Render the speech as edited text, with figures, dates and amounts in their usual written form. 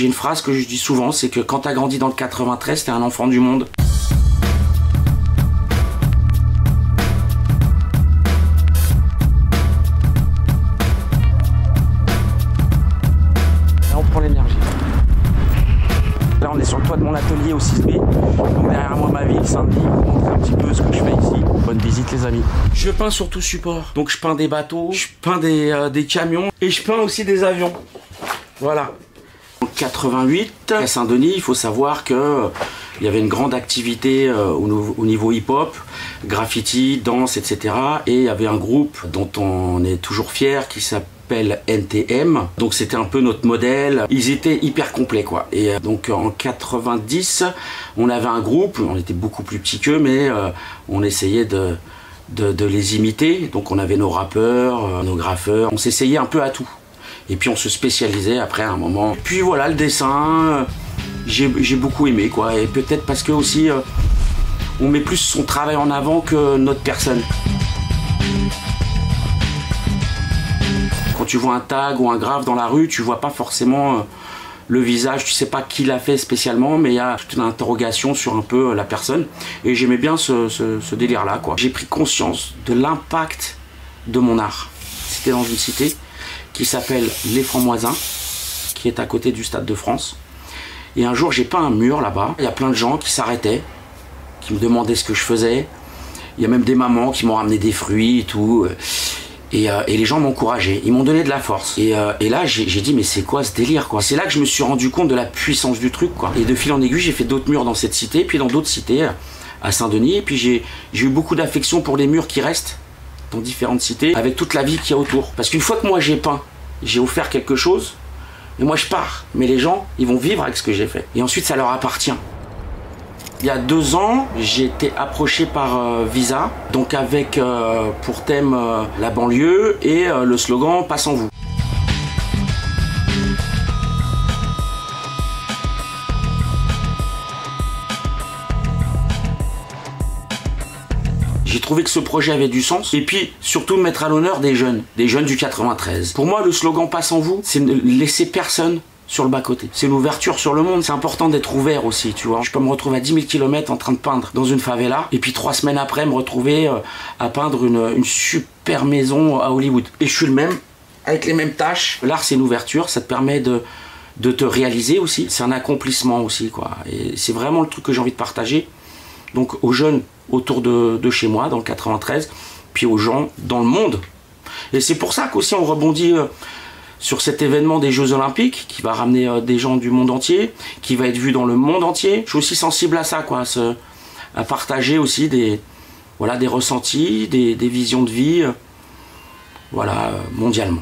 j'ai une phrase que je dis souvent, c'est que quand t'as grandi dans le 93, t'es un enfant du monde. Là, on prend l'énergie. Là, on est sur le toit de mon atelier au 6B. Donc derrière moi, ma ville, Saint-Denis. Je vous montre un petit peu ce que je fais ici. Bonne visite, les amis. Je peins sur tout support. Donc je peins des bateaux, je peins des camions et je peins aussi des avions. Voilà. En 88, à Saint-Denis, il faut savoir que il y avait une grande activité au niveau hip-hop, graffiti, danse, etc. Et il y avait un groupe dont on est toujours fier qui s'appelle NTM. Donc c'était un peu notre modèle. Ils étaient hyper complets, quoi. Et donc en 90, on avait un groupe, on était beaucoup plus petits qu'eux, mais on essayait de les imiter. Donc on avait nos rappeurs, nos graffeurs, on s'essayait un peu à tout. Et puis on se spécialisait après à un moment. Et puis voilà, le dessin, j'ai beaucoup aimé, quoi. Et peut-être parce que aussi on met plus son travail en avant que notre personne. Quand tu vois un tag ou un graphe dans la rue, tu vois pas forcément le visage, tu sais pas qui l'a fait spécialement, mais il y a toute une interrogation sur un peu la personne. Et j'aimais bien ce délire-là, quoi. J'ai pris conscience de l'impact de mon art. C'était dans une cité qui s'appelle Les Francs-Moisins, qui est à côté du Stade de France. Et un jour, j'ai peint un mur là-bas. Il y a plein de gens qui s'arrêtaient, qui me demandaient ce que je faisais. Il y a même des mamans qui m'ont ramené des fruits et tout. Et les gens m'encourageaient, ils m'ont donné de la force. Et là, j'ai dit, mais c'est quoi ce délire, quoi? C'est là que je me suis rendu compte de la puissance du truc, quoi. Et de fil en aiguille, j'ai fait d'autres murs dans cette cité, puis dans d'autres cités, à Saint-Denis. Et puis j'ai eu beaucoup d'affection pour les murs qui restent dans différentes cités, avec toute la vie qu'il y a autour. Parce qu'une fois que moi j'ai peint, j'ai offert quelque chose, et moi je pars. Mais les gens, ils vont vivre avec ce que j'ai fait. Et ensuite, ça leur appartient. Il y a 2 ans, j'ai été approché par Visa, donc avec pour thème la banlieue et le slogan « Pas sans vous ». J'ai trouvé que ce projet avait du sens et puis surtout mettre à l'honneur des jeunes du 93. Pour moi, le slogan « Pas sans vous », c'est ne laisser personne sur le bas-côté. C'est l'ouverture sur le monde. C'est important d'être ouvert aussi, tu vois. Je peux me retrouver à 10 000 km en train de peindre dans une favela et puis 3 semaines après me retrouver à peindre une super maison à Hollywood. Et je suis le même, avec les mêmes tâches. L'art, c'est une ouverture, ça te permet de te réaliser aussi. C'est un accomplissement aussi, quoi. Et c'est vraiment le truc que j'ai envie de partager. Donc aux jeunes autour de chez moi, dans le 93, puis aux gens dans le monde. Et c'est pour ça qu'aussi on rebondit sur cet événement des Jeux Olympiques, qui va ramener des gens du monde entier, qui va être vu dans le monde entier. Je suis aussi sensible à ça, quoi, à partager aussi des ressentis, des visions de vie, voilà, mondialement.